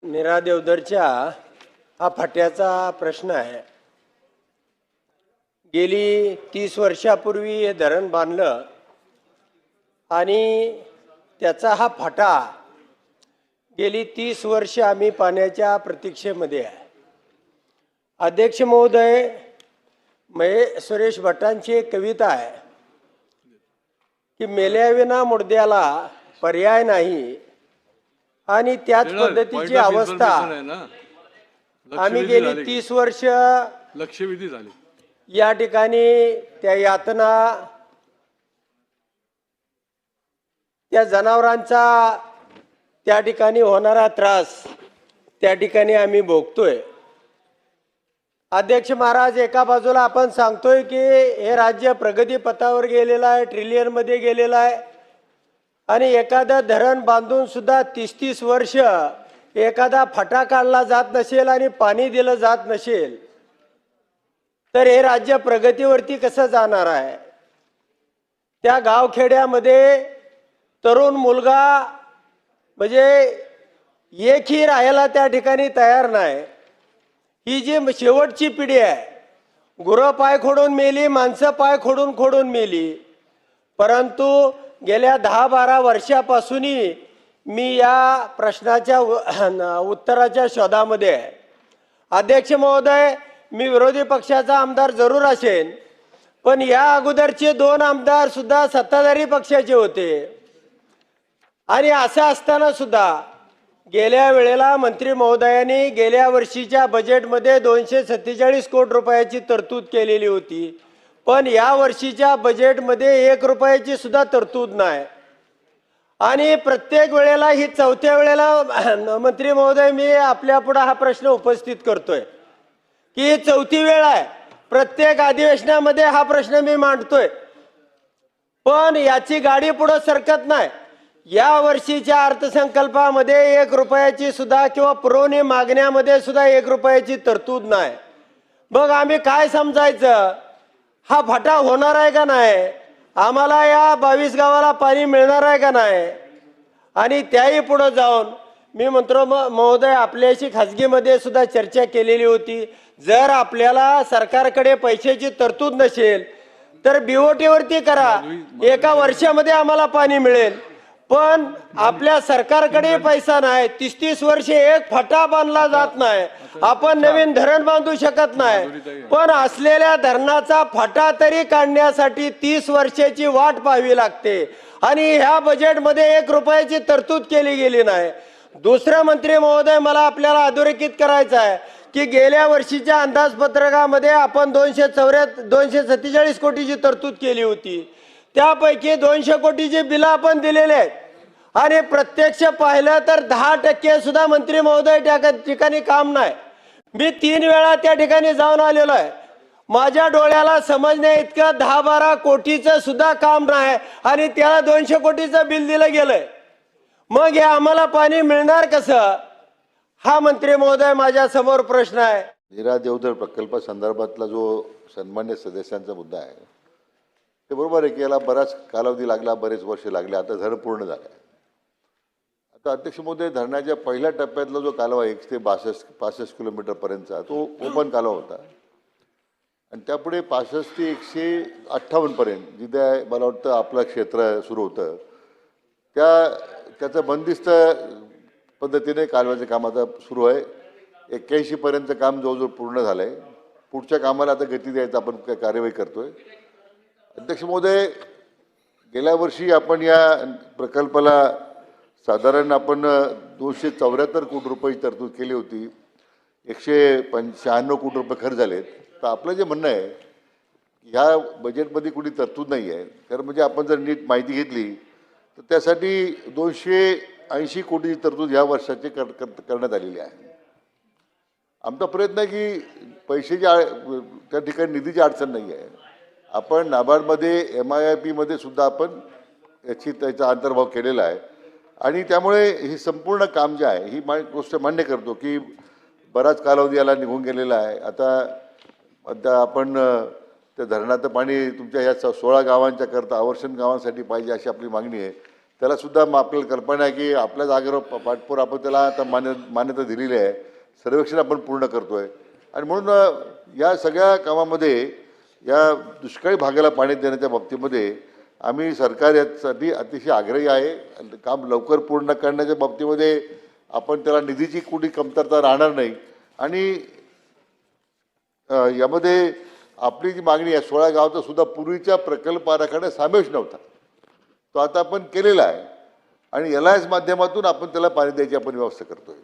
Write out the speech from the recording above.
नीरा देवधरच्या हा फाट्याचा प्रश्न आहे. गेली 30 वर्षापूर्वी हे धरण बांधलं आणि त्याचा हा फाटा गेली 30 वर्ष आम्ही पाण्याच्या प्रतीक्षेमध्ये आहे. अध्यक्ष महोदय, सुरेश भटांची एक कविता आहे की मेल्याविना मुर्द्याला पर्याय नाही, आणि त्याच पद्धतीची अवस्था आम्ही गेली 30 वर्ष लक्षवेधी झाले. या ठिकाणी त्या यातना, त्या जनावरांचा त्या ठिकाणी होणारा त्रास त्या ठिकाणी आम्ही भोगतोय. अध्यक्ष महाराज, एका बाजूला आपण सांगतोय की हे राज्य प्रगती पथावर गेलेलं आहे, ट्रिलियनमध्ये गेलेलं आहे, आणि एखादं धरण बांधून सुद्धा 30-30 वर्ष एखादा फटा काढला जात नसेल आणि पाणी दिलं जात नसेल तर हे राज्य प्रगतीवरती कसं जाणार आहे? त्या गावखेड्यामध्ये तरुण मुलगा म्हणजे एकही राहायला त्या ठिकाणी तयार नाही. ही जी शेवटची पिढी आहे, गुरं पाय खोडून मेली, माणसं पाय खोडून खोडून मेली. परंतु गेल्या 10-12 वर्षापासूनही मी या प्रश्नाच्या उत्तराच्या शोधामध्ये आहे. अध्यक्ष महोदय, मी विरोधी पक्षाचा आमदार जरूर असेन, पण या अगोदरचे 2 आमदार सुद्धा सत्ताधारी पक्षाचे होते. आणि असं असताना सुद्धा गेल्या वेळेला मंत्री महोदयांनी गेल्या वर्षीच्या बजेटमध्ये 247 कोटी रुपयाची तरतूद केलेली होती, पण या वर्षीच्या बजेटमध्ये 1 रुपयाची सुद्धा तरतूद नाही. आणि प्रत्येक वेळेला ही 4थ्या वेळेला मंत्री महोदय मी आपल्या पुढे हा प्रश्न उपस्थित करतोय की 4थी वेळ आहे, प्रत्येक अधिवेशनामध्ये हा प्रश्न मी मांडतोय, पण याची गाडी पुढे सरकत नाही. या वर्षीच्या अर्थसंकल्पामध्ये 1 रुपयाची सुद्धा किंवा पुरवणी मागण्यामध्ये सुद्धा 1 रुपयाची तरतूद नाही. मग आम्ही काय समजायचं? हा फटा होणार आहे का नाही? आम्हाला या 22 गावाला पाणी मिळणार आहे का नाही? आणि त्याही पुढे जाऊन मी म्हणतो महोदय, आपल्याशी खाजगीमध्ये सुद्धा चर्चा केलेली होती. जर आपल्याला सरकारकडे पैशाची तरतूद नसेल तर BOT वरती करा, 1 वर्षामध्ये आम्हाला पाणी मिळेल. पण आपल्या सरकारकडे पैसा नाही, 30-30 वर्षे एक फटा बांधला जात नाही, आपण नवीन धरण बांधू शकत नाही. पण असलेल्या धरणाचा फटा तरी काढण्यासाठी 30 वर्षाची वाट पाहावी लागते, आणि ह्या बजेटमध्ये 1 रुपयाची तरतूद केली गेली नाही. दुसरं मंत्री महोदय, मला आपल्याला अधोरेखित करायचं आहे की गेल्या वर्षीच्या अंदाजपत्रकामध्ये आपण 247 कोटीची तरतूद केली होती. त्यापैकी 200 कोटीची बिलं आपण दिलेले आहेत, आणि प्रत्यक्ष पाहिलं तर 10% सुद्धा मंत्री महोदय त्या ठिकाणी काम नाही. मी 3 वेळा त्या ठिकाणी जाऊन आलेलो आहे. माझ्या डोळ्याला समजण्या इतकं 10-12 कोटीचं सुद्धा काम नाही, आणि त्याला 200 कोटीचं बिल दिलं गेलंय. मग हे आम्हाला पाणी मिळणार कसं? हा मंत्री महोदय माझ्या समोर प्रश्न आहे. नीरा देवधर प्रकल्पासंदर्भातला जो सन्मान्य सदस्यांचा मुद्दा आहे, ते बरोबर आहे की याला बराच कालावधी लागला, बरेच वर्ष लागले. आता धरण पूर्ण झालं आहे. आता अध्यक्ष महोदय, धरणाच्या पहिल्या टप्प्यातला जो कालवा 162-65 किलोमीटरपर्यंतचा तो ओपन कालवा होता, आणि त्यापुढे 65 ते 158 पर्यंत जिथे मला वाटतं आपलं क्षेत्र सुरू होतं, त्याचं बंदिस्त पद्धतीने कालव्याचं काम आता सुरू आहे. 81 पर्यंत काम जवळजवळ पूर्ण झालं आहे. पुढच्या कामाला आता गती द्यायचं आपण कार्यवाही करतोय. अध्यक्ष महोदय, गेल्या वर्षी आपण या प्रकल्पाला साधारण आपण 274 कोटी रुपये तरतूद केली होती. 196 कोटी रुपये खर्च झालेत. तर आपलं जे म्हणणं आहे ह्या बजेटमध्ये कुठली तरतूद नाही आहे, कारण म्हणजे आपण जर नीट माहिती घेतली तर त्यासाठी 280 कोटीची तरतूद ह्या वर्षाची करण्यात आलेली आहे. आमचा प्रयत्न आहे की पैशाची त्या ठिकाणी निधीची अडचण नाही आहे. आपण नाबार्डमध्ये MIIP सुद्धा आपण त्याचा अंतर्भाव केलेला आहे, आणि त्यामुळे हे संपूर्ण काम जे आहे ही गोष्ट मान्य करतो की बराच कालावधी याला निघून गेलेला आहे. आता आपण त्या धरणाचं पाणी तुमच्या ह्या 16 गावांच्या करता आवर्षण गावांसाठी पाहिजे अशी आपली मागणी आहे. त्याला सुद्धा आपल्याला कल्पना आहे की आपल्या जागेवर पाठपोर आपण त्याला आता मान्यता दिलेली आहे. सर्वेक्षण आपण पूर्ण करतोय आणि म्हणून या सगळ्या कामामध्ये या दुष्काळी भागाला पाणी देण्याच्या बाबतीमध्ये आम्ही सरकार यासाठी अतिशय आग्रही आहे. काम लवकर पूर्ण करण्याच्या बाबतीमध्ये आपण त्याला निधीची कुठे कमतरता राहणार नाही आणि यामध्ये आपली जी मागणी आहे 16 गावाचा सुद्धा पूर्वीच्या प्रकल्प आराखड्यात समावेश नव्हता, तो आता आपण केलेला आहे आणि LIS माध्यमातून आपण त्याला पाणी द्यायची आपण व्यवस्था करतोय.